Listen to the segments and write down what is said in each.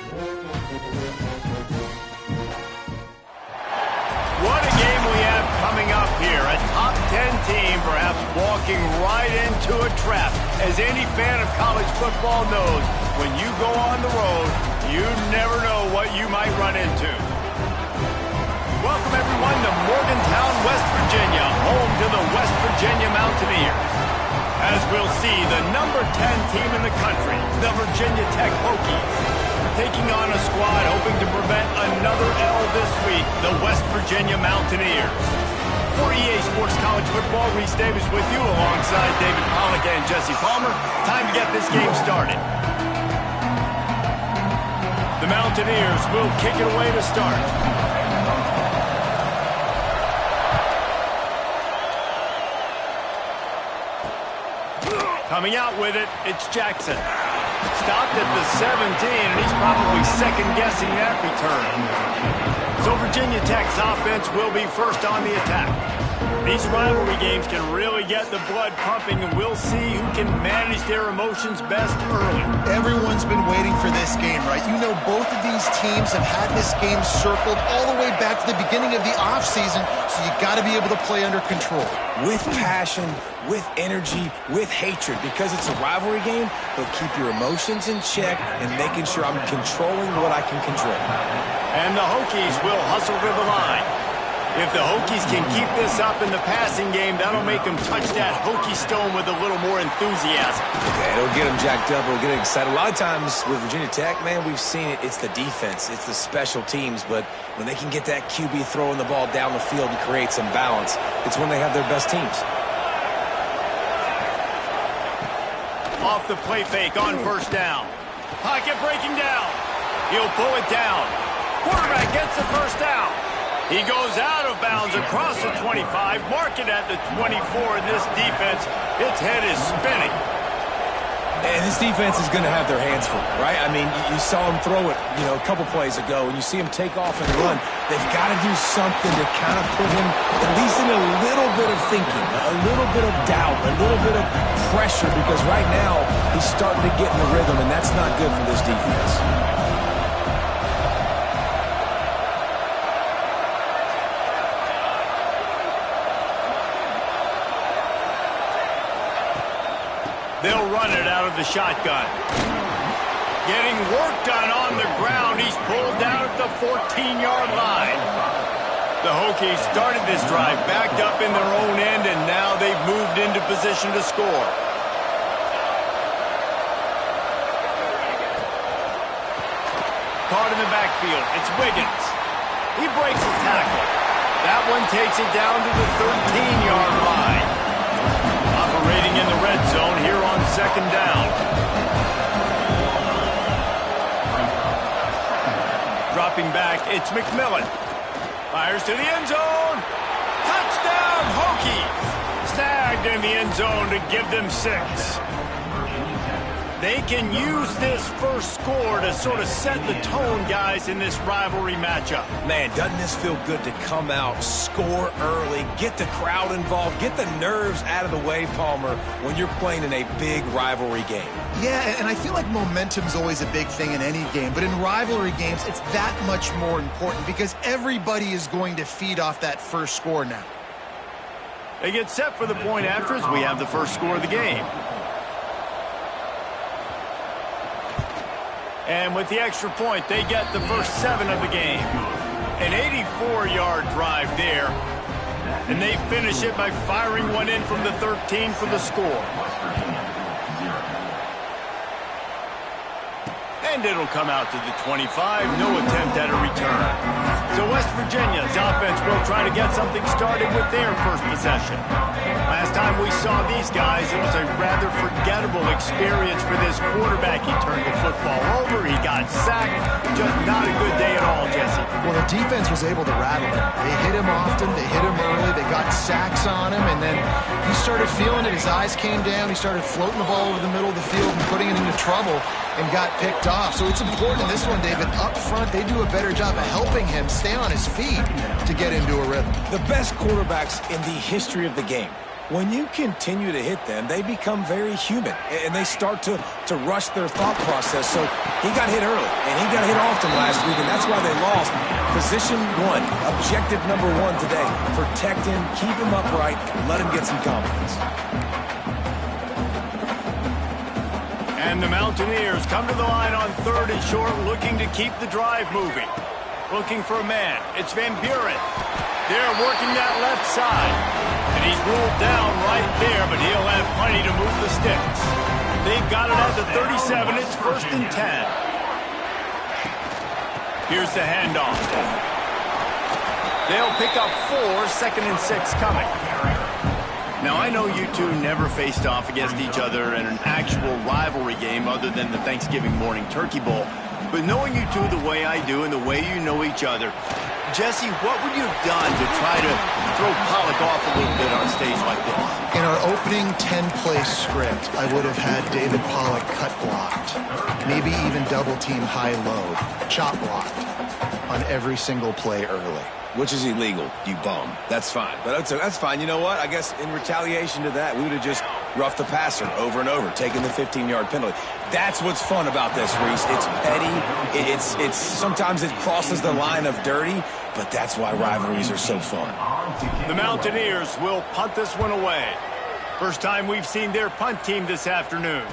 What a game we have coming up here. A top 10 team perhaps walking right into a trap. As any fan of college football knows, when you go on the road, you never know what you might run into. Welcome everyone to Morgantown, West Virginia, home to the West Virginia Mountaineers. As we'll see, the number 10 team in the country, the Virginia Tech Hokies, taking on a squad hoping to prevent another L this week, the West Virginia Mountaineers. For EA Sports College Football, Reese Davis with you alongside David Pollack and Jesse Palmer. Time to get this game started. The Mountaineers will kick it away to start. Coming out with it, it's Jackson. Stopped at the 17, and he's probably second-guessing that return. So Virginia Tech's offense will be first on the attack. These rivalry games can really get the blood pumping, and we'll see who can manage their emotions best early. Everyone's been waiting for this game, right? You know, both of these teams have had this game circled all the way back to the beginning of the offseason, so you got to be able to play under control. With passion, with energy, with hatred. Because it's a rivalry game, they'll keep your emotions in check and making sure I'm controlling what I can control. And the Hokies will hustle to the line. If the Hokies can keep this up in the passing game, that'll make them touch that Hokie stone with a little more enthusiasm. Yeah, it'll get them jacked up. It'll get them excited. A lot of times with Virginia Tech, man, we've seen it. It's the defense. It's the special teams. But when they can get that QB throwing the ball down the field and create some balance, it's when they have their best teams. Off the play fake on first down. Pocket breaking down. He'll pull it down. Quarterback gets the first down. He goes out of bounds across the 25, mark it at the 24, and this defense, its head is spinning. And this defense is going to have their hands full, right? I mean, you saw him throw it, a couple plays ago, and you see him take off and run. They've got to do something to kind of put him at least in a little bit of thinking, a little bit of doubt, a little bit of pressure, because right now he's starting to get in the rhythm, and that's not good for this defense. They'll run it out of the shotgun. Getting work done on the ground. He's pulled down at the 14-yard line. The Hokies started this drive backed up in their own end, and now they've moved into position to score. Caught in the backfield. It's Wiggins. He breaks the tackle. That one takes it down to the 13-yard line. Operating in the red zone here on second down. Dropping back, it's McMillan. Fires to the end zone. Touchdown, Hokies. Snagged in the end zone to give them 6. They can use this first score to sort of set the tone, guys, in this rivalry matchup. Man, doesn't this feel good to come out, score early, get the crowd involved, get the nerves out of the way, Palmer, when you're playing in a big rivalry game? Yeah, and I feel like momentum's always a big thing in any game, but in rivalry games, it's that much more important because everybody is going to feed off that first score now. They get set for the point after as we have the first score of the game. And with the extra point, they get the first 7 of the game. An 84-yard drive there. And they finish it by firing one in from the 13 for the score. And it'll come out to the 25. No attempt at a return. So West Virginia's offense will try to get something started with their first possession. Last time we saw these guys, it was a rather forgettable experience for this quarterback. He turned the football over. He got sacked. Just not a good day at all, Jesse. Well, the defense was able to rattle him. They hit him often. They hit him early. They got sacks on him. And then he started feeling it. His eyes came down. He started floating the ball over the middle of the field and putting it into trouble and got picked off. So it's important in this one, David. Up front, they do a better job of helping him stay on his feet to get into a rhythm. The best quarterbacks in the history of the game When you continue to hit them, they become very human, and they start to rush their thought process. So he got hit early, and he got hit often last week, and that's why they lost. Position one, objective number one today. Protect him, keep him upright, let him get some confidence. And the Mountaineers come to the line on 3rd and short, looking to keep the drive moving. Looking for a man. It's Van Buren. They're working that left side. And he's ruled down right there, but he'll have plenty to move the sticks. They've got it at the 37. It's 1st and 10. Here's the handoff. They'll pick up 4, 2nd and 6 coming. Now, I know you two never faced off against each other in an actual rivalry game other than the Thanksgiving morning Turkey Bowl. But knowing you two the way I do and the way you know each other, Jesse, what would you have done to try to throw Pollock off a little bit on a stage like this? In our opening 10-play script, I would have had David Pollock cut blocked, maybe even double-team high-low, chop blocked on every single play early. Which is illegal, you bum. That's fine. But that's fine. You know what? I guess in retaliation to that, we would have just roughed the passer over and over, taking the 15-yard penalty. That's what's fun about this, Reese. It's petty. It's sometimes it crosses the line of dirty, but that's why rivalries are so fun. The Mountaineers will punt this one away. First time we've seen their punt team this afternoon.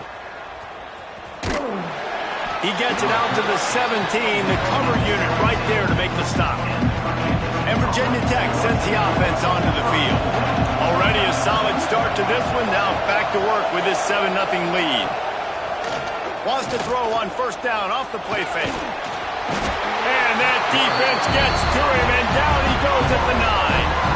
He gets it out to the 17, the cover unit right there to make the stop. And Virginia Tech sends the offense onto the field. Already a solid start to this one. Now back to work with this 7-0 lead. Wants to throw on 1st down off the play fake. And that defense gets to him, and down he goes at the 9.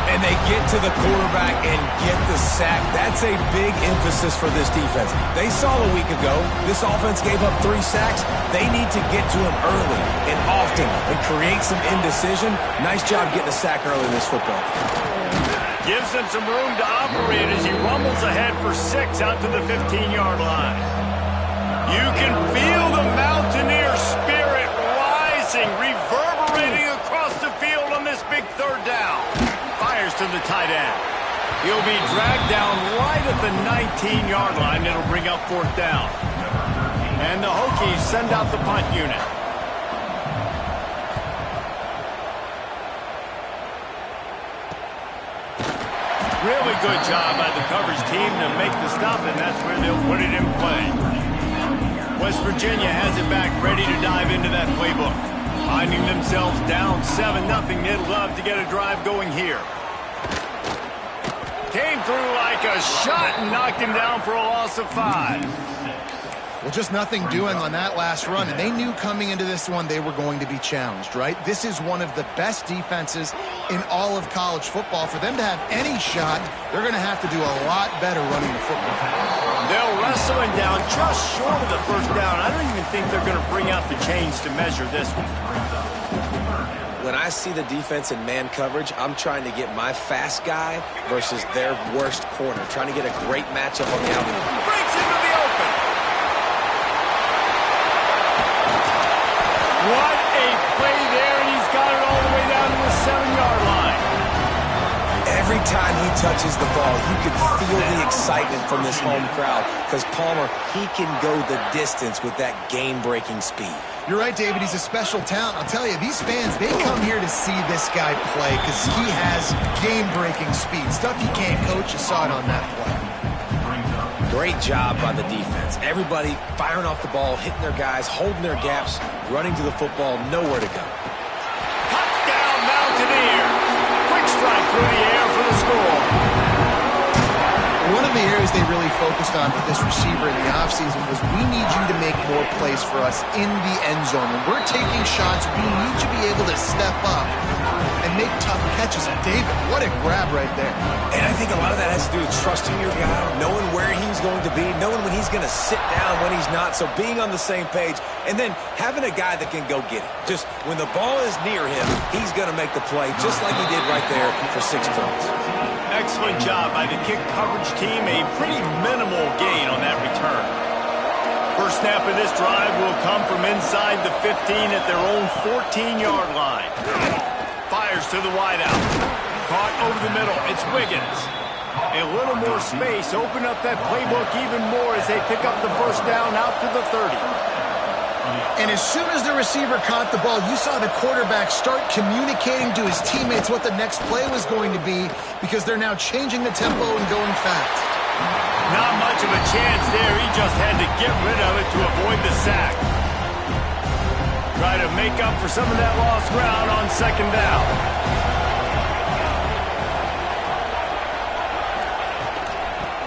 And they get to the quarterback and get the sack. That's a big emphasis for this defense. They saw a week ago this offense gave up 3 sacks. They need to get to him early and often and create some indecision. Nice job getting a sack early in this football. Gives him some room to operate as he rumbles ahead for 6 out to the 15-yard line. You can feel the Mountaineer spirit rising, reverberating across the field on this big 3rd down. Fires to the tight end. He'll be dragged down right at the 19-yard line. It'll bring up 4th down. And the Hokies send out the punt unit. Really good job by the coverage team to make the stop, and that's where they'll put it in play. West Virginia has it back, ready to dive into that playbook. Finding themselves down 7-0, they'd love to get a drive going here. Came through like a shot and knocked him down for a loss of 5. Well, just nothing doing on that last run, and they knew coming into this one they were going to be challenged, right? This is one of the best defenses in all of college football. For them to have any shot, they're going to have to do a lot better running the football. They'll wrestle him down just short of the 1st down. I don't even think they're going to bring out the chains to measure this one. When I see the defense in man coverage, I'm trying to get my fast guy versus their worst corner, trying to get a great matchup on the outside. Breaks into the open. What a play there, and he's got it all the way down to the 7-yard line. Every time he touches the ball, you can feel the excitement from this home crowd because Palmer, he can go the distance with that game-breaking speed. You're right, David. He's a special talent. I'll tell you, these fans, they come here to see this guy play because he has game-breaking speed. Stuff you can't coach. You saw it on that play. Great job by the defense. Everybody firing off the ball, hitting their guys, holding their gaps, running to the football, nowhere to go. Touchdown, Mountaineers. Quick strike through the air for the score. One of the areas they really focused on with this receiver in the offseason was we need you to make more plays for us in the end zone. When we're taking shots, we need you to be able to step up and make tough catches. And David, what a grab right there. And I think a lot of that has to do with trusting your guy, knowing where he's going to be, knowing when he's going to sit down, when he's not. So being on the same page, and then having a guy that can go get it. Just when the ball is near him, he's going to make the play, just like he did right there for 6 points. Excellent job by the kick coverage team. A pretty minimal gain on that return. First snap of this drive will come from inside the 15 at their own 14-yard line. Fires to the wideout. caught over the middle. It's Wiggins. A little more space. Open up that playbook even more as they pick up the first down out to the 30. And as soon as the receiver caught the ball, you saw the quarterback start communicating to his teammates what the next play was going to be because they're now changing the tempo and going fast. Not much of a chance there. He just had to get rid of it to avoid the sack. Try to make up for some of that lost ground on second down.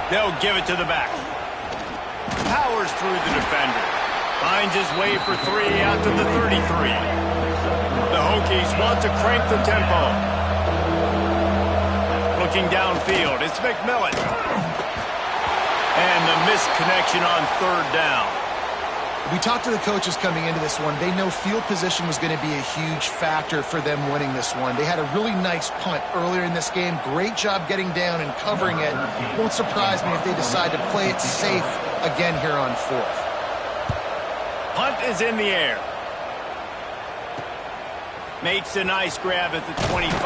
They'll give it to the back. Powers through the defender. Finds his way for 3 out to the 33. The Hokies want to crank the tempo. Looking downfield, it's McMillan. And the missed connection on third down. We talked to the coaches coming into this one. They know field position was going to be a huge factor for them winning this one. They had a really nice punt earlier in this game. Great job getting down and covering it. Won't surprise me if they decide to play it safe again here on fourth. Punt is in the air. Makes a nice grab at the 25.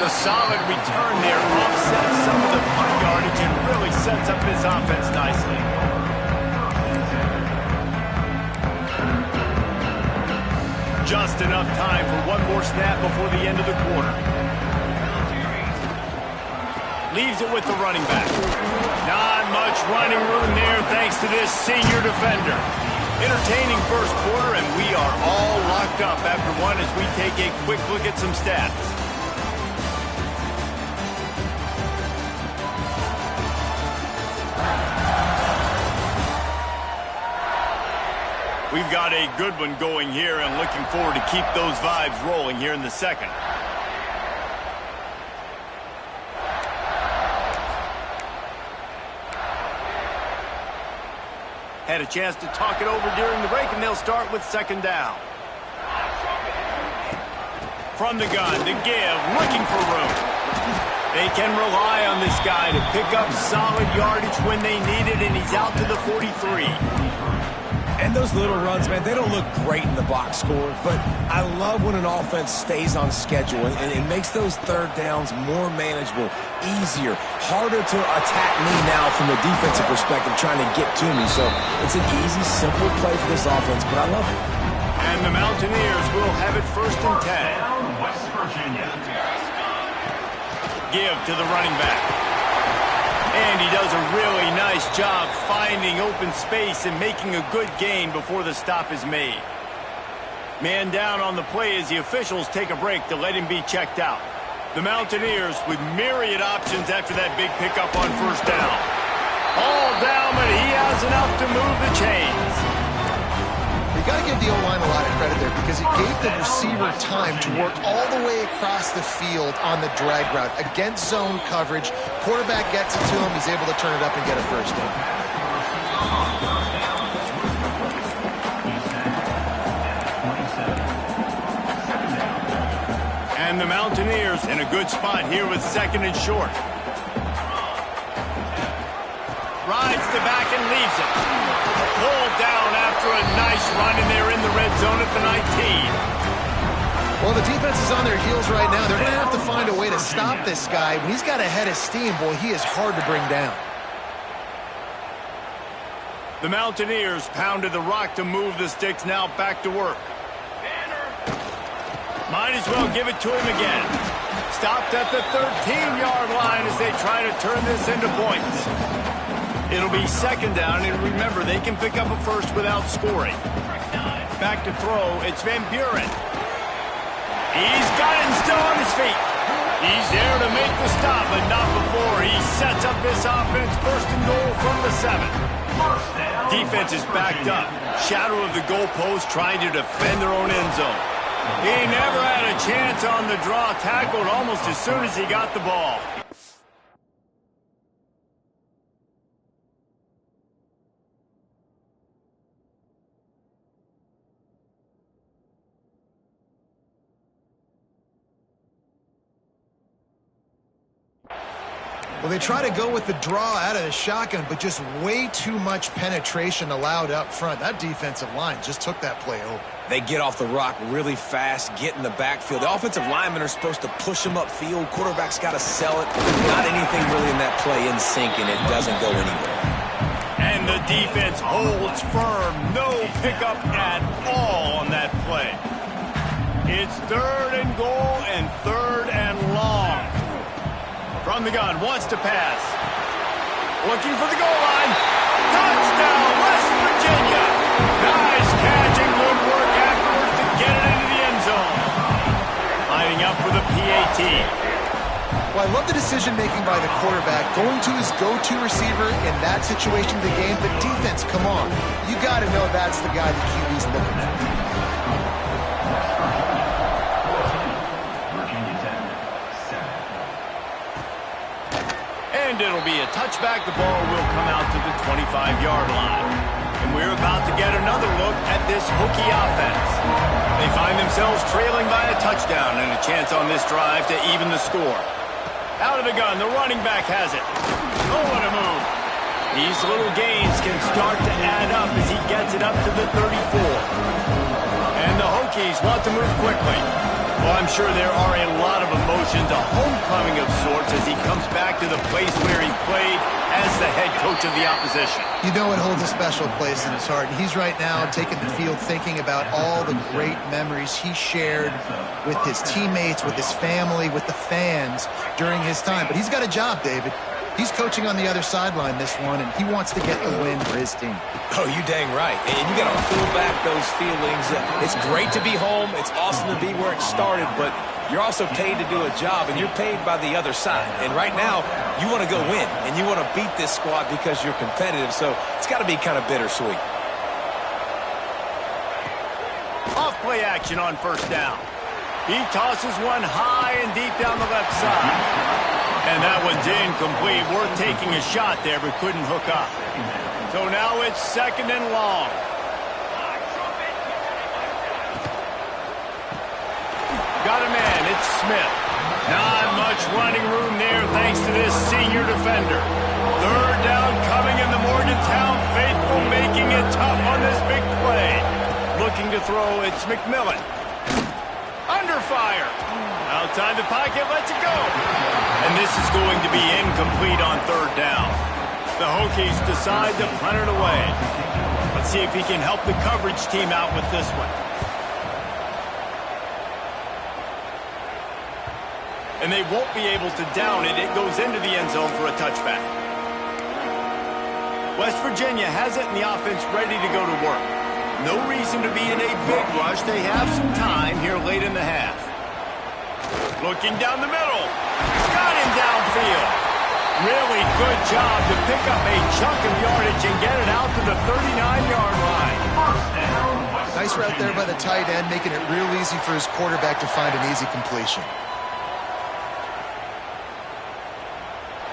The solid return there offsets some of the punt yardage and really sets up his offense nicely. Just enough time for one more snap before the end of the quarter. Leaves it with the running back. Not much running room there thanks to this senior defender. Entertaining first quarter, and we are all locked up after one as we take a quick look at some stats. We've got a good one going here and looking forward to keep those vibes rolling here in the second. Had a chance to talk it over during the break, and they'll start with second down. From the gun, the give, looking for room. They can rely on this guy to pick up solid yardage when they need it, and he's out to the 43. And those little runs, man, they don't look great in the box score, but I love when an offense stays on schedule, and it makes those third downs more manageable, easier, harder to attack me now from the defensive perspective trying to get to me. So it's an easy, simple play for this offense, but I love it. And the Mountaineers will have it first and 10. West Virginia. Give to the running back. And he does a really nice job finding open space and making a good gain before the stop is made. Man down on the play as the officials take a break to let him be checked out. The Mountaineers with myriad options after that big pickup on first down. All down, but he has enough to move the chains. You got to give the O-line a lot of credit there because it gave the receiver time to work all the way across the field on the drag route against zone coverage. Quarterback gets it to him. He's able to turn it up and get a first down. And the Mountaineers in a good spot here with second and short. Rides the back and leaves it. Pulled down after a nice run, and they're in the red zone at the 19. Well, the defense is on their heels right now. They're going to have to find a way to stop this guy. When he's got a head of steam, boy, he is hard to bring down. The Mountaineers pounded the rock to move the sticks, now back to work. Might as well give it to him again. Stopped at the 13-yard line as they try to turn this into points. It'll be second down, and remember, they can pick up a first without scoring. Back to throw, it's Van Buren. He's got it and still on his feet. He's there to make the stop, but not before he sets up this offense first and goal from the 7. Defense is backed up. Shadow of the goalpost trying to defend their own end zone. He never had a chance on the draw, tackled almost as soon as he got the ball. Well, they try to go with the draw out of the shotgun, but just way too much penetration allowed up front. That defensive line just took that play over. They get off the rock really fast, get in the backfield. The offensive linemen are supposed to push them upfield. Quarterback's got to sell it. Not anything really in that play in sync, and it doesn't go anywhere. And the defense holds firm. No pickup at all on that play. It's 3rd and goal and 3rd and long. From the gun, wants to pass. Looking for the goal line. Touchdown, West Virginia. Nice catch and good work afterwards to get it into the end zone. Lining up for the PAT. Well, I love the decision-making by the quarterback, going to his go-to receiver in that situation of the game. But defense, come on. You got to know that's the guy the QB's looking at. And it'll be a touchback. The ball will come out to the 25-yard line. And we're about to get another look at this Hokie offense. They find themselves trailing by a touchdown and a chance on this drive to even the score. Out of the gun, the running back has it. Oh, what a move. These little gains can start to add up as he gets it up to the 34. And the Hokies want to move quickly. Well, I'm sure there are a lot of emotions, a homecoming of sorts as he comes back to the place where he played as the head coach of the opposition. You know it holds a special place in his heart. And he's right now taking the field thinking about all the great memories he shared with his teammates, with his family, with the fans during his time. But he's got a job, David. He's coaching on the other sideline this one, and he wants to get the win for his team. Oh, you dang right. And you got to pull back those feelings. It's great to be home. It's awesome to be where it started, but you're also paid to do a job, and you're paid by the other side. And right now, you want to go win, and you want to beat this squad because you're competitive, so it's got to be kind of bittersweet. Off-play action on 1st down. He tosses one high and deep down the left side. And that one's incomplete. Worth taking a shot there, but couldn't hook up. So now it's 2nd and long. Got a man. It's Smith. Not much running room there thanks to this senior defender. 3rd down coming in the Morgantown faithful, making it tough on this big play. Looking to throw, it's McMillan. Under fire. Outside the pocket, lets it go. And this is going to be incomplete on 3rd down. The Hokies decide to punt it away. Let's see if he can help the coverage team out with this one. And they won't be able to down it. It goes into the end zone for a touchback. West Virginia has it and the offense ready to go to work. No reason to be in a big rush. They have some time here late in the half. Looking down the middle. Got him downfield. Really good job to pick up a chunk of yardage and get it out to the 39-yard line. Nice route there by the tight end, making it real easy for his quarterback to find an easy completion.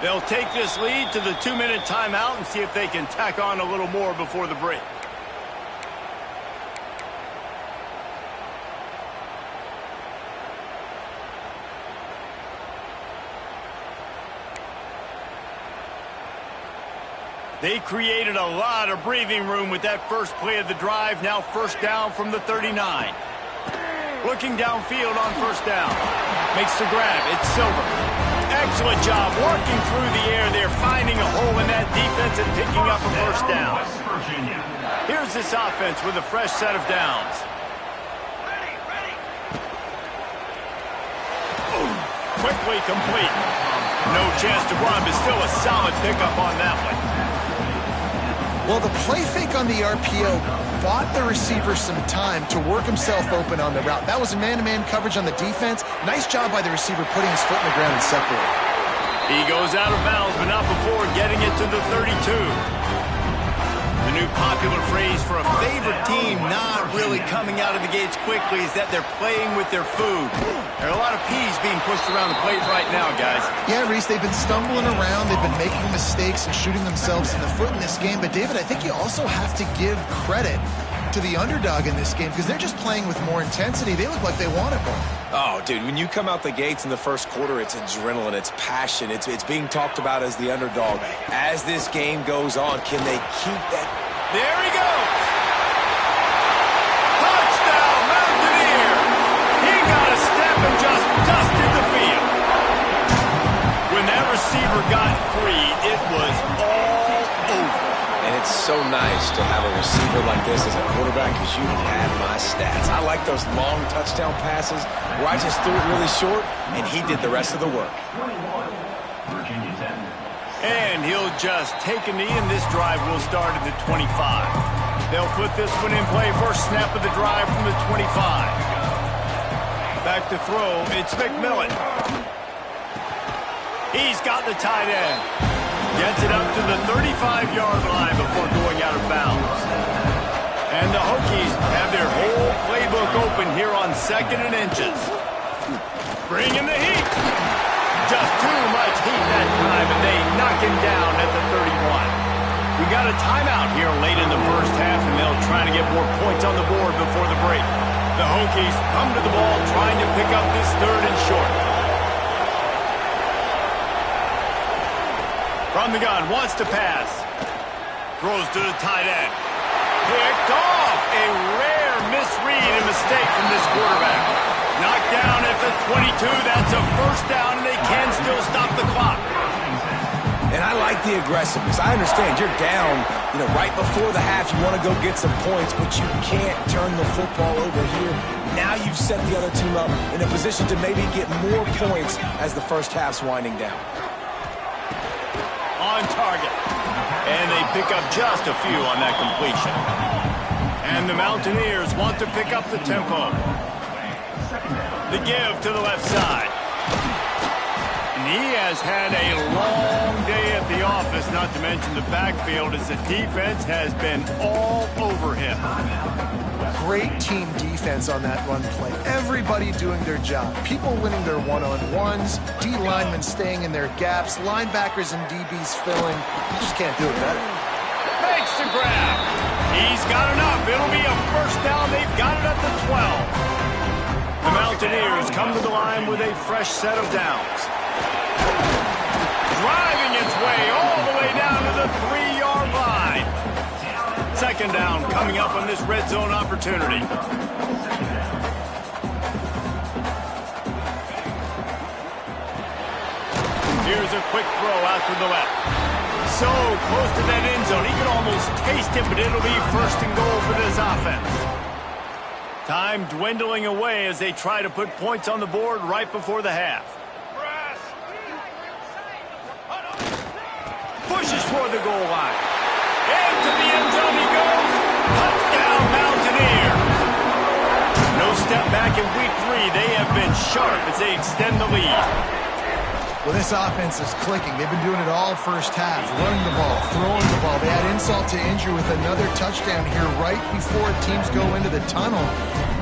They'll take this lead to the 2-minute timeout and see if they can tack on a little more before the break. They created a lot of breathing room with that first play of the drive. Now 1st down from the 39. Looking downfield on 1st down. Makes the grab. It's Silver. Excellent job working through the air there, finding a hole in that defense and picking up a 1st down. Here's this offense with a fresh set of downs. Quickly complete. No chance to run, but still a solid pickup on that one. Well, the play fake on the RPO bought the receiver some time to work himself open on the route. That was a man-to-man coverage on the defense. Nice job by the receiver putting his foot in the ground and separating. He goes out of bounds, but not before getting it to the 32. The new popular phrase for a favorite team not really coming out of the gates quickly is that they're playing with their food. There are a lot of peas being pushed around the plate right now, guys. Yeah, Reese, they've been stumbling around. They've been making mistakes and shooting themselves in the foot in this game. But, David, I think you also have to give credit to the underdog in this game because they're just playing with more intensity. They look like they want it more. Oh, dude, when you come out the gates in the first quarter, it's adrenaline, it's passion, it's being talked about as the underdog. As this game goes on, can they keep that? There he goes. Touchdown, Mountaineers. He got a step and just dusted the field. When that receiver got free, it was all over. And it's so nice to have a receiver like this as a quarterback because you had my stats. I like those long touchdown passes where I just threw it really short and he did the rest of the work. And he'll just take a knee, and this drive will start at the 25. They'll put this one in play. First snap of the drive from the 25. Back to throw, it's McMillan. He's got the tight end. Gets it up to the 35-yard line before going out of bounds. And the Hokies have their whole playbook open here on 2nd and inches. Bringing the heat. Just too much heat that time, and they knock him down at the 31. We got a timeout here late in the first half, and they'll try to get more points on the board before the break. The Hokies come to the ball trying to pick up this 3rd and short. From the gun, wants to pass. Throws to the tight end. Picked off. A rare misread and mistake from this quarterback. Knocked down at the 22. That's a first down, and they can still stop the clock. And I like the aggressiveness. I understand you're down, right before the half. You want to go get some points, but you can't turn the football over here. Now you've set the other team up in a position to maybe get more points as the first half's winding down. On target. And they pick up just a few on that completion. And the Mountaineers want to pick up the tempo. The give to the left side. And he has had a long day at the office, not to mention the backfield, as the defense has been all over him. Great team defense on that run play. Everybody doing their job. People winning their one-on-ones, D linemen staying in their gaps, linebackers and DBs filling. You just can't do it better. Makes the grab. He's got enough. It'll be a first down. They've got it at the 12. The Mountaineers come to the line with a fresh set of downs. Driving its way all the way down to the 3-yard line. 2nd down coming up on this red zone opportunity. Here's a quick throw out to the left. So close to that end zone. He can almost taste it, but it'll be 1st and goal for this offense. Time dwindling away as they try to put points on the board right before the half. Pushes toward the goal line. Into the end zone he goes. Touchdown, Mountaineers. No step back in week 3. They have been sharp as they extend the lead. Well, this offense is clicking. They've been doing it all first half. Running the ball, throwing the ball. They add insult to injury with another touchdown here right before teams go into the tunnel.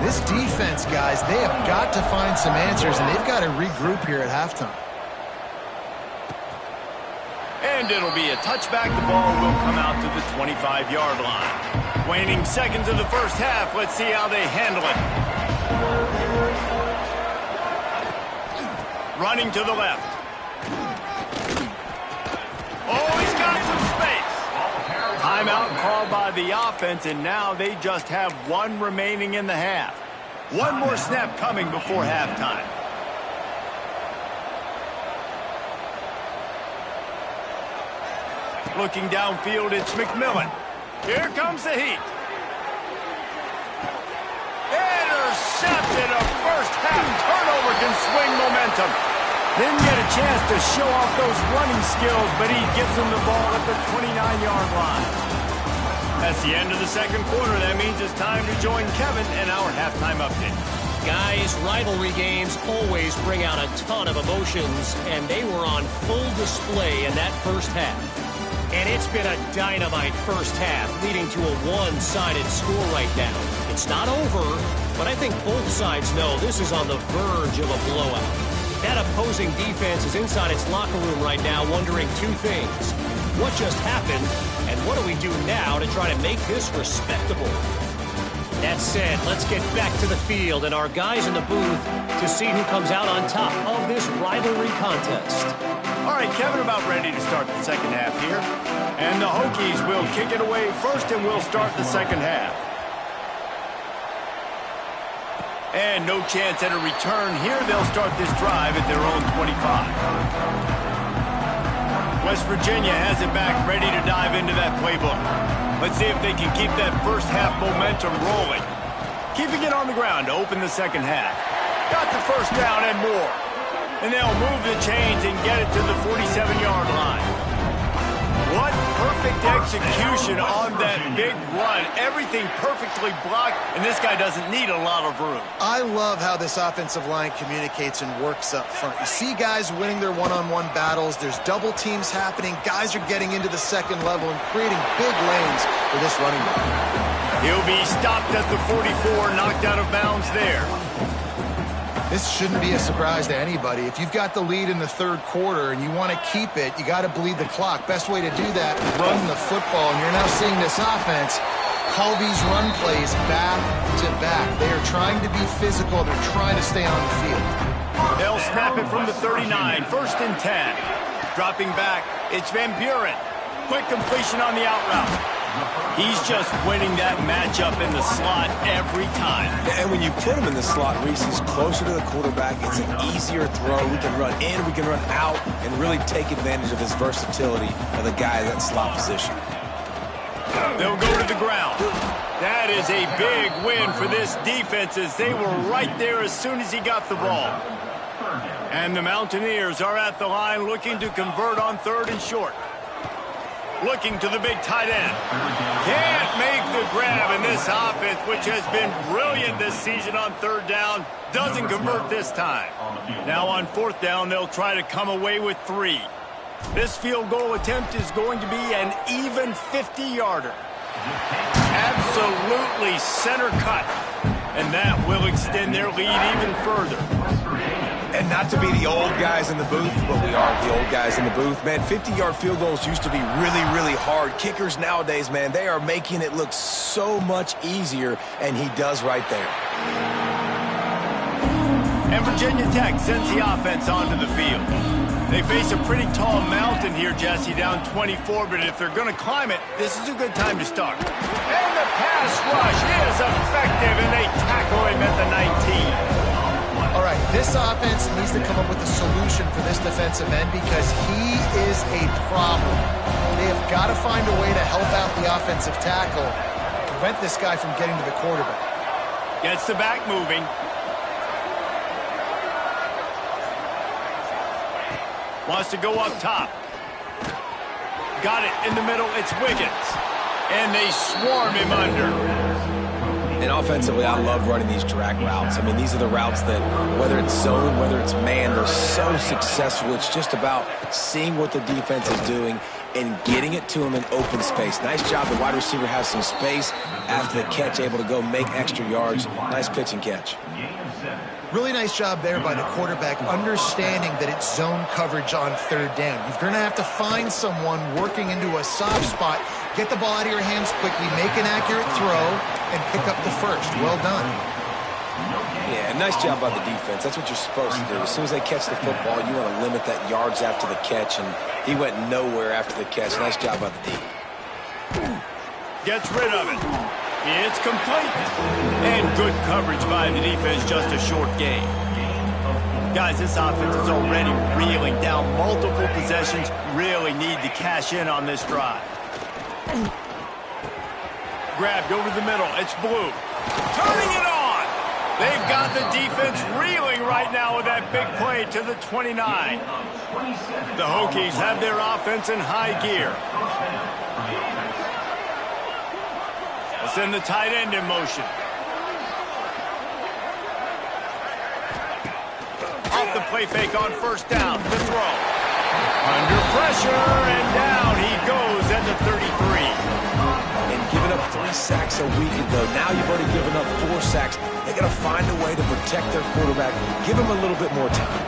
This defense, guys, they have got to find some answers, and they've got to regroup here at halftime. And it'll be a touchback. The ball will come out to the 25-yard line. Waning seconds of the first half. Let's see how they handle it. Running to the left. Oh, he's got some space. Timeout called by the offense, and now they just have 1 remaining in the half. 1 more snap coming before halftime. Looking downfield, it's McMillan. Here comes the heat. Intercepted. A first half turnover can swing momentum. Didn't get a chance to show off those running skills, but he gives them the ball at the 29-yard line. That's the end of the 2nd quarter. That means it's time to join Kevin and our halftime update. Guys, rivalry games always bring out a ton of emotions, and they were on full display in that first half. And it's been a dynamite first half, leading to a one-sided score right now. It's not over, but I think both sides know this is on the verge of a blowout. That opposing defense is inside its locker room right now wondering 2 things. What just happened, and what do we do now to try to make this respectable? That said, let's get back to the field and our guys in the booth to see who comes out on top of this rivalry contest. All right, Kevin, about ready to start the second half here. And the Hokies will kick it away first, and we'll start the second half. And no chance at a return here. They'll start this drive at their own 25. West Virginia has it back, ready to dive into that playbook. Let's see if they can keep that first half momentum rolling. Keeping it on the ground to open the second half. Got the first down and more. And they'll move the chains and get it to the 47-yard line. What perfect execution on that big run. Everything perfectly blocked, and this guy doesn't need a lot of room. I love how this offensive line communicates and works up front. You see guys winning their one-on-one battles. There's double teams happening. Guys are getting into the second level and creating big lanes for this running back. He'll be stopped at the 44, knocked out of bounds there. This shouldn't be a surprise to anybody. If you've got the lead in the third quarter and you want to keep it, you got to bleed the clock. Best way to do that, run the football. And you're now seeing this offense call these run plays back to back. They are trying to be physical. They're trying to stay on the field. They'll snap it from the 39, first and 10. Dropping back, it's Van Buren. Quick completion on the out route. He's just winning that matchup in the slot every time. And when you put him in the slot, Reese, he's closer to the quarterback. It's an easier throw. We can run in, we can run out, and really take advantage of his versatility of the guy in that slot position. They'll go to the ground. That is a big win for this defense as they were right there as soon as he got the ball. And the Mountaineers are at the line looking to convert on third and short. Looking to the big tight end. Can't make the grab, and this offense, which has been brilliant this season on third down, doesn't convert this time. Now on fourth down, they'll try to come away with 3. This field goal attempt is going to be an even 50-yarder. Absolutely center cut. And that will extend their lead even further. And not to be the old guys in the booth, but we are the old guys in the booth. Man, 50-yard field goals used to be really, really hard. Kickers nowadays, man, they are making it look so much easier, and he does right there. And Virginia Tech sends the offense onto the field. They face a pretty tall mountain here, Jesse, down 24, but if they're going to climb it, this is a good time to start. And the pass rush is effective, and they tackle him at the 19. All right, this offense needs to come up with a solution for this defensive end because he is a problem. They have got to find a way to help out the offensive tackle, prevent this guy from getting to the quarterback. Gets the back moving. Wants to go up top. Got it in the middle. It's Wiggins. And they swarm him under. And offensively, I love running these drag routes. I mean, these are the routes that, whether it's zone, whether it's man, they're so successful. It's just about seeing what the defense is doing and getting it to him in open space. Nice job. The wide receiver has some space after the catch, able to go make extra yards. Nice pitch and catch. Really nice job there by the quarterback, understanding that it's zone coverage on third down. You're going to have to find someone working into a soft spot, get the ball out of your hands quickly, make an accurate throw, and pick up the first. Well done. Yeah, nice job by the defense. That's what you're supposed to do. As soon as they catch the football, you want to limit that yards after the catch, and he went nowhere after the catch. Nice job by the D. Gets rid of it. It's complete. And good coverage by the defense, just a short gain. Guys, this offense is already reeling down multiple possessions. Really need to cash in on this drive. Grabbed over the middle. It's Blue. Turning it on. They've got the defense reeling right now with that big play to the 29. The Hokies have their offense in high gear. Send the tight end in motion. Off the play fake on first down. The throw. Under pressure, and down he goes at the 33. And giving up 3 sacks a week ago. Now you've already given up 4 sacks. They got to find a way to protect their quarterback. Give him a little bit more time.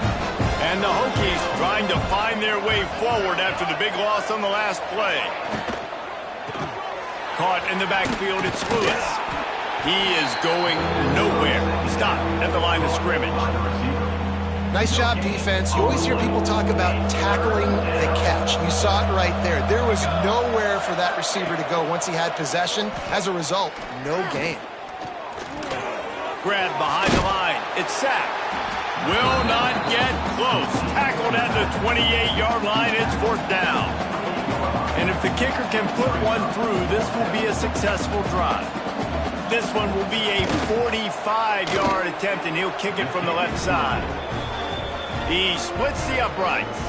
And the Hokies trying to find their way forward after the big loss on the last play. Caught in the backfield, it's Lewis. He is going nowhere. Stop at the line of scrimmage. Nice job, defense. You always hear people talk about tackling the catch. You saw it right there. There was nowhere for that receiver to go once he had possession. As a result, no gain. Grab behind the line. It's sacked. Will not get close. Tackled at the 28-yard line. It's 4th down. And if the kicker can put one through, this will be a successful drive. This one will be a 45-yard attempt, and he'll kick it from the left side. He splits the uprights.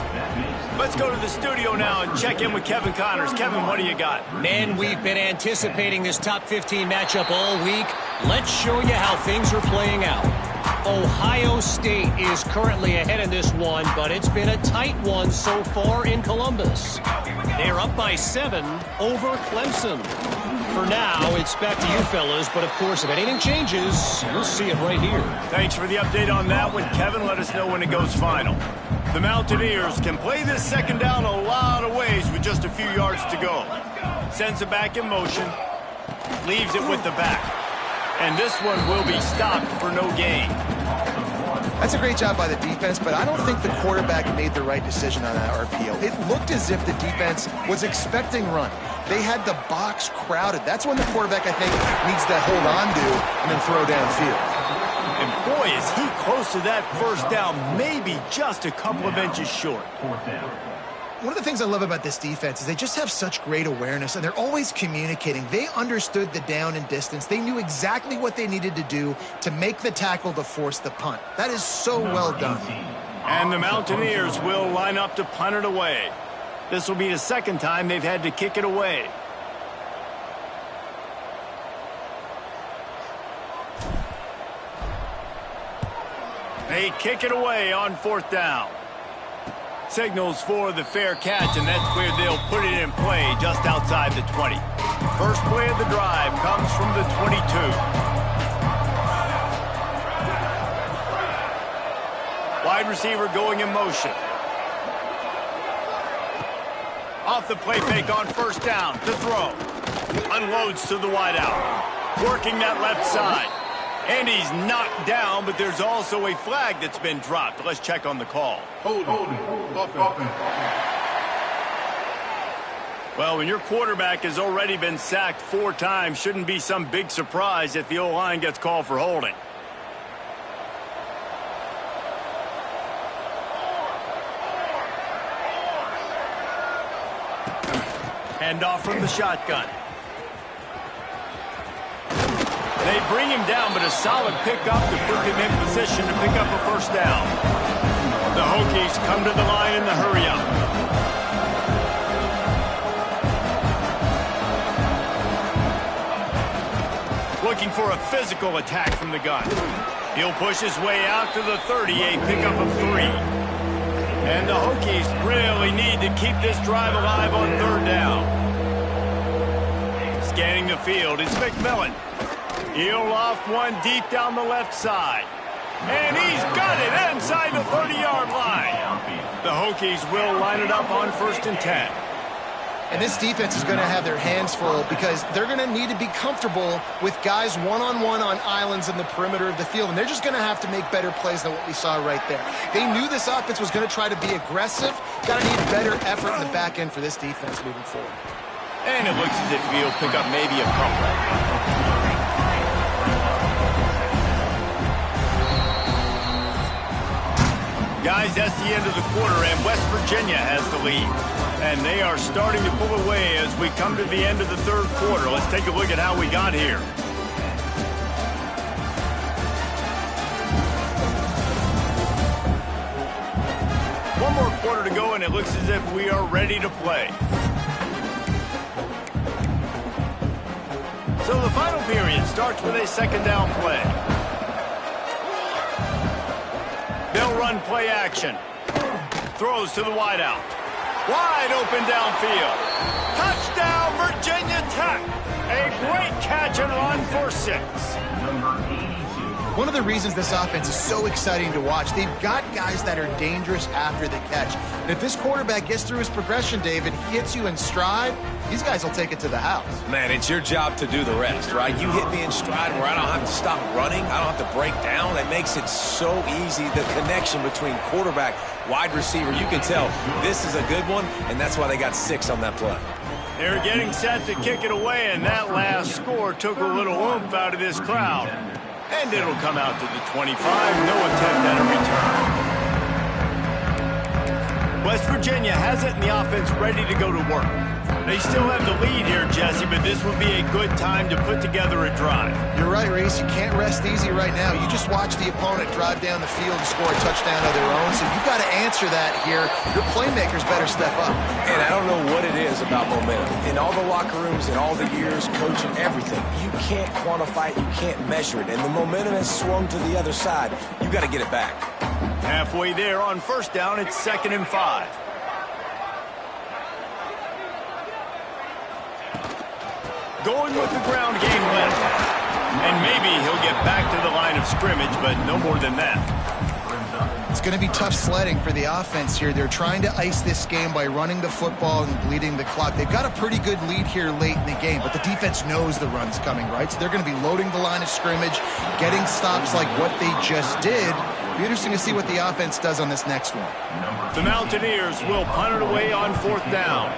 Let's go to the studio now and check in with Kevin Connors. Kevin, what do you got? Men, we've been anticipating this top 15 matchup all week. Let's show you how things are playing out. Ohio State is currently ahead in this one, but it's been a tight one so far in Columbus. They're up by 7 over Clemson. For now, it's back to you fellas, but of course, if anything changes, you'll see it right here. Thanks for the update on that one, Kevin. Let us know when it goes final. The Mountaineers can play this second down a lot of ways with just a few yards to go. Sends it back in motion, leaves it with the back. And this one will be stopped for no gain. That's a great job by the defense, but I don't think the quarterback made the right decision on that RPO. It looked as if the defense was expecting run. They had the box crowded. That's when the quarterback, I think, needs to hold on to and then throw downfield. And boy, is he close to that first down, maybe just a couple of inches short. One of the things I love about this defense is they just have such great awareness, and they're always communicating. They understood the down and distance. They knew exactly what they needed to do to make the tackle to force the punt. That is so well done. And the Mountaineers will line up to punt it away. This will be the second time they've had to kick it away. They kick it away on 4th down. Signals for the fair catch, and that's where they'll put it in play just outside the 20. First play of the drive comes from the 22. Wide receiver going in motion. Off the play fake on 1st down to throw. Unloads to the wideout. Working that left side. And he's knocked down, but there's also a flag that's been dropped. Let's check on the call. Well, when your quarterback has already been sacked 4 times, shouldn't be some big surprise if the O-line gets called for holding. Hand off from the shotgun. They bring him down, but a solid pickup to put him in position to pick up a 1st down. The Hokies come to the line in the hurry-up. Looking for a physical attack from the gun. He'll push his way out to the 30, a pickup of 3. And the Hokies really need to keep this drive alive on 3rd down. Scanning the field, it's McMillan. He'll loft one deep down the left side. And he's got it inside the 30-yard line. The Hokies will line it up on 1st and 10. And this defense is going to have their hands full because they're going to need to be comfortable with guys one-on-one on islands in the perimeter of the field. And they're just going to have to make better plays than what we saw right there. They knew this offense was going to try to be aggressive. Got to need better effort in the back end for this defense moving forward. And it looks as if he'll pick up maybe a couple. Guys, that's the end of the quarter, and West Virginia has the lead. And they are starting to pull away as we come to the end of the 3rd quarter. Let's take a look at how we got here. One more quarter to go, and it looks as if we are ready to play. So the final period starts with a 2nd down play. They'll run play action. Throws to the wideout. Wide open downfield. Touchdown, Virginia Tech. A great catch and run for 6. one of the reasons this offense is so exciting to watch. They've got guys that are dangerous after the catch. And if this quarterback gets through his progression, David, hits you in stride, these guys will take it to the house. Man, it's your job to do the rest, right? You hit me in stride where I don't have to stop running. I don't have to break down. It makes it so easy. The connection between quarterback, wide receiver, you can tell this is a good one, and that's why they got 6 on that play. They're getting set to kick it away, and that last score took a little oomph out of this crowd. And it'll come out to the 25. No attempt at a return. West Virginia has it, and the offense ready to go to work. They still have the lead here, Jesse, but this would be a good time to put together a drive. You're right, Reese. You can't rest easy right now. You just watch the opponent drive down the field and score a touchdown of their own, so you've got to answer that here. Your playmakers better step up. And I don't know what it is about momentum. In all the locker rooms, in all the years, coaching, everything, you can't quantify it, you can't measure it. And the momentum has swung to the other side. You got to get it back. Halfway there on first down, it's 2nd and 5. Going with the ground game left. And maybe he'll get back to the line of scrimmage, but no more than that. It's going to be tough sledding for the offense here. They're trying to ice this game by running the football and bleeding the clock. They've got a pretty good lead here late in the game, but the defense knows the run's coming, right? So they're going to be loading the line of scrimmage, getting stops like what they just did. It'll be interesting to see what the offense does on this next one. The Mountaineers will punt it away on 4th down.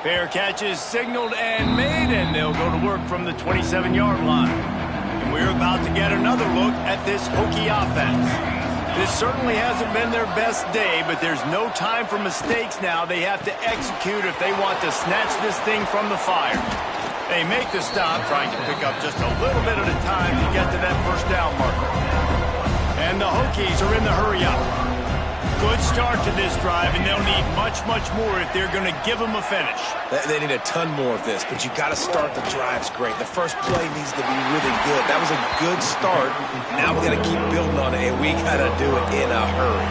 Fair catch is signaled and made, and they'll go to work from the 27-yard line. And we're about to get another look at this Hokie offense. This certainly hasn't been their best day, but there's no time for mistakes now. They have to execute if they want to snatch this thing from the fire. They make the stop, trying to pick up just a little bit at a time to get to that first down marker. And the Hokies are in the hurry up. Good start to this drive, and they'll need much, much more if they're going to give them a finish. They need a ton more of this, but you got to start the drives great. The first play needs to be really good. That was a good start. Now we got to keep building on it, and we got to do it in a hurry.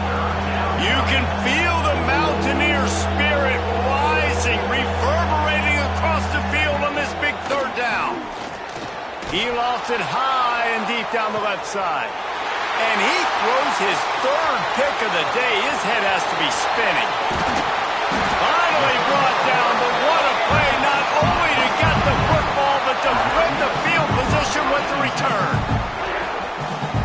You can feel the Mountaineer spirit rising, reverberating across the field on this big 3rd down. He lofts it high and deep down the left side. And he throws his 3rd pick of the day. His head has to be spinning. Finally brought down, but what a play, not only to get the football, but to win the field position with the return.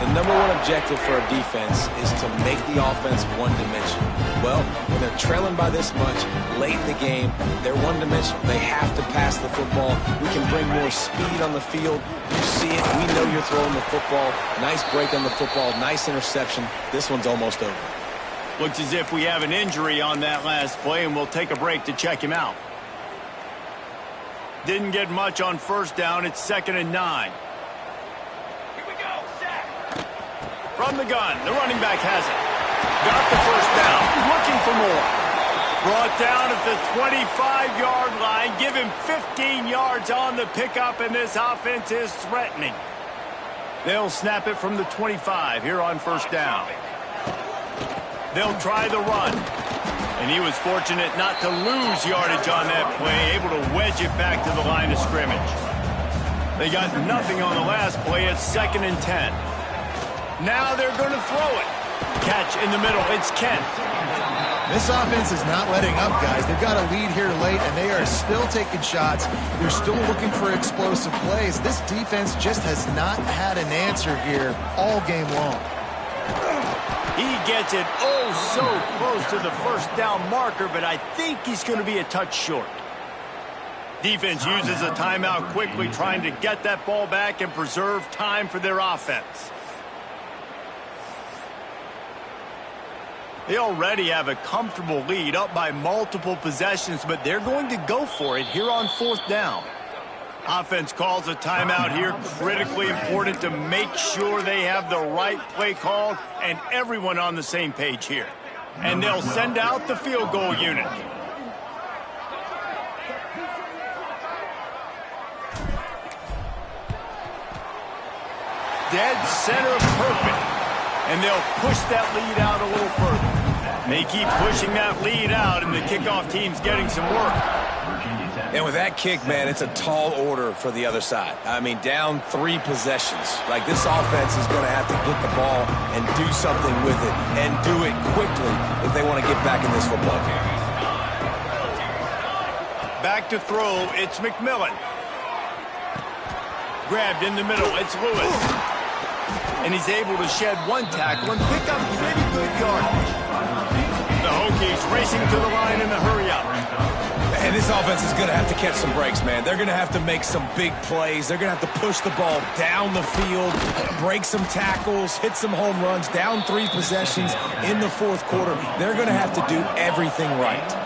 The number one objective for a defense is to make the offense one-dimensional. Well, when they're trailing by this much, late in the game, they're one-dimensional. They have to pass the football. We can bring more speed on the field. You see it. We know you're throwing the football. Nice break on the football. Nice interception. This one's almost over. Looks as if we have an injury on that last play, and we'll take a break to check him out. Didn't get much on first down. It's 2nd and 9. From the gun, the running back has it. Got the first down, looking for more. Brought down at the 25-yard line. Give him 15 yards on the pickup, and this offense is threatening. They'll snap it from the 25 here on first down. They'll try the run. And he was fortunate not to lose yardage on that play, able to wedge it back to the line of scrimmage. They got nothing on the last play. It's 2nd and 10. Now they're going to throw it. Catch in the middle. It's Kent. This offense is not letting up, guys. They've got a lead here late, and they are still taking shots. They're still looking for explosive plays. This defense just has not had an answer here all game long. He gets it so close to the first down marker, but I think he's going to be a touch short. Defense uses a timeout quickly, trying to get that ball back and preserve time for their offense. They already have a comfortable lead, up by multiple possessions, but they're going to go for it here on 4th down. Offense calls a timeout here, critically important to make sure they have the right play called and everyone on the same page here. And they'll send out the field goal unit. Dead center perfect. And they'll push that lead out a little further. They keep pushing that lead out, and the kickoff team's getting some work. And with that kick, man, it's a tall order for the other side. I mean, down 3 possessions. Like, this offense is going to have to get the ball and do something with it, and do it quickly if they want to get back in this football game. Back to throw, it's McMillan. Grabbed in the middle, it's Lewis. And he's able to shed 1 tackle and pick up pretty good yardage. The Hokies racing to the line in the hurry-up. And this offense is going to have to catch some breaks, man. They're going to have to make some big plays. They're going to have to push the ball down the field, break some tackles, hit some home runs, down 3 possessions in the 4th quarter. They're going to have to do everything right.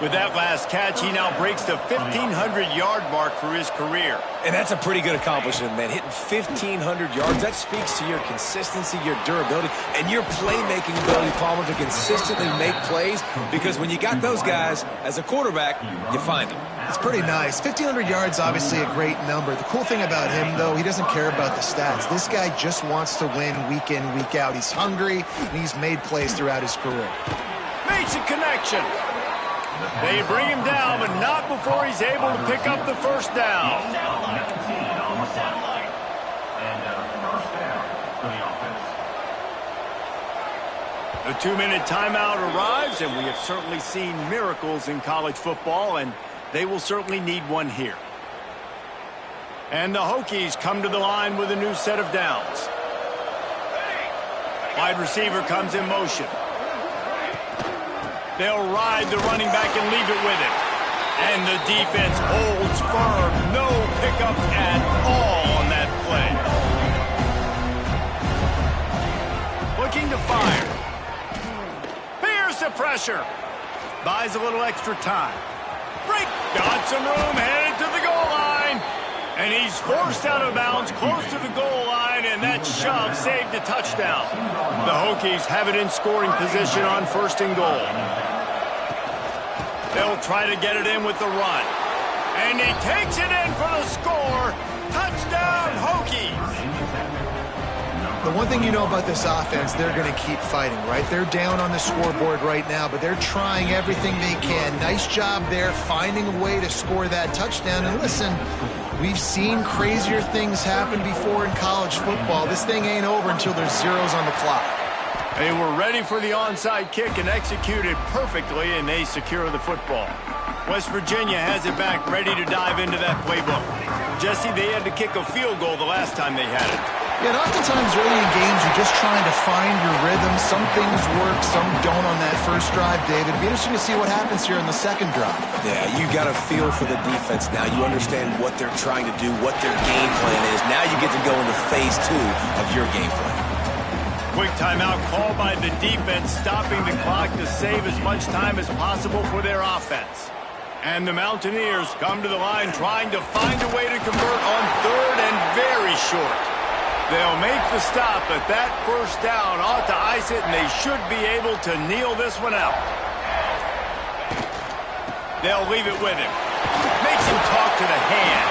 With that last catch, he now breaks the 1,500-yard mark for his career. And that's a pretty good accomplishment, man. Hitting 1,500 yards, that speaks to your consistency, your durability, and your playmaking ability, Palmer, to consistently make plays. Because when you got those guys as a quarterback, you find them. It's pretty nice. 1,500 yards, obviously a great number. The cool thing about him, though, he doesn't care about the stats. This guy just wants to win week in, week out. He's hungry, and he's made plays throughout his career. Makes a connection. They bring him down, but not before he's able to pick up the first down. The 2-minute timeout arrives, and we have certainly seen miracles in college football, and they will certainly need one here. And the Hokies come to the line with a new set of downs. Wide receiver comes in motion. They'll ride the running back and leave it with him. And the defense holds firm. No pickup at all on that play. Looking to fire. Here's the pressure. Buys a little extra time. Break. Got some room. Headed to the goal line. And he's forced out of bounds close to the goal line, and that shove saved a touchdown. The Hokies have it in scoring position on 1st and goal. They'll try to get it in with the run. And he takes it in for the score. Touchdown, Hokies. The one thing you know about this offense, they're going to keep fighting, right? They're down on the scoreboard right now, but they're trying everything they can. Nice job there, finding a way to score that touchdown. And listen, we've seen crazier things happen before in college football. This thing ain't over until there's zeros on the clock. They were ready for the onside kick and executed perfectly, and they secure the football. West Virginia has it back, ready to dive into that playbook. Jesse, they had to kick a field goal the last time they had it. Yeah, and oftentimes early in games, you're just trying to find your rhythm. Some things work, some don't on that first drive, David. It'll be interesting to see what happens here in the 2nd drive. Yeah, you got a feel for the defense now. You understand what they're trying to do, what their game plan is. Now you get to go into phase 2 of your game plan. Quick timeout called by the defense, stopping the clock to save as much time as possible for their offense. And the Mountaineers come to the line trying to find a way to convert on 3rd and very short. They'll make the stop, but that first down ought to ice it, and they should be able to kneel this one out. They'll leave it with him. Makes him talk to the hand.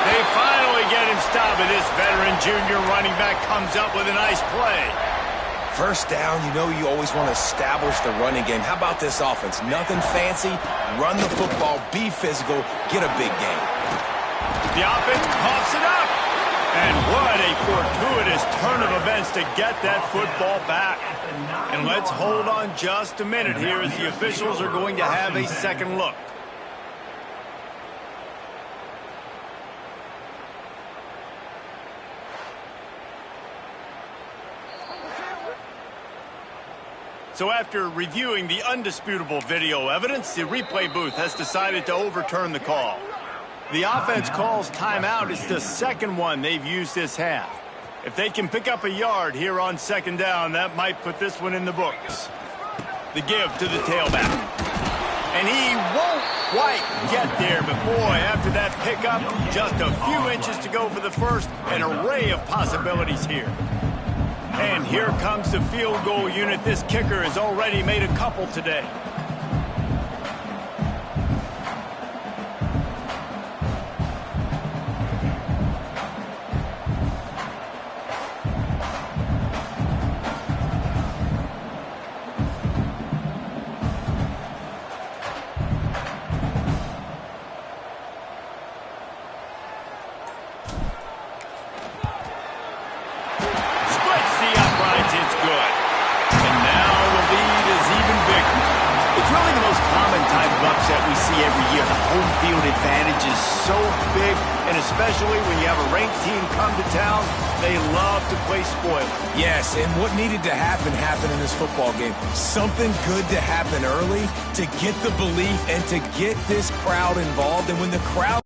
They finally get him stopped, and this veteran junior running back comes up with a nice play. First down, you know you always want to establish the running game. How about this offense? Nothing fancy. Run the football, be physical, get a big game. The offense coughs it up. And what a fortuitous turn of events to get that football back. And let's hold on just a minute here as the officials are going to have a second look. So after reviewing the undisputable video evidence, the replay booth has decided to overturn the call. The offense calls timeout. It's the 2nd one they've used this half. If they can pick up a yard here on 2nd down, that might put this one in the books. The give to the tailback. And he won't quite get there, but boy, after that pickup, just a few inches to go for the first. An array of possibilities here. And here comes the field goal unit. This kicker has already made a couple today. upset we see every year. The home field advantage is so big, and especially when you have a ranked team come to town, they love to play spoiler. Yes, and what needed to happen happened in this football game. Something good to happen early to get the belief and to get this crowd involved. And when the crowd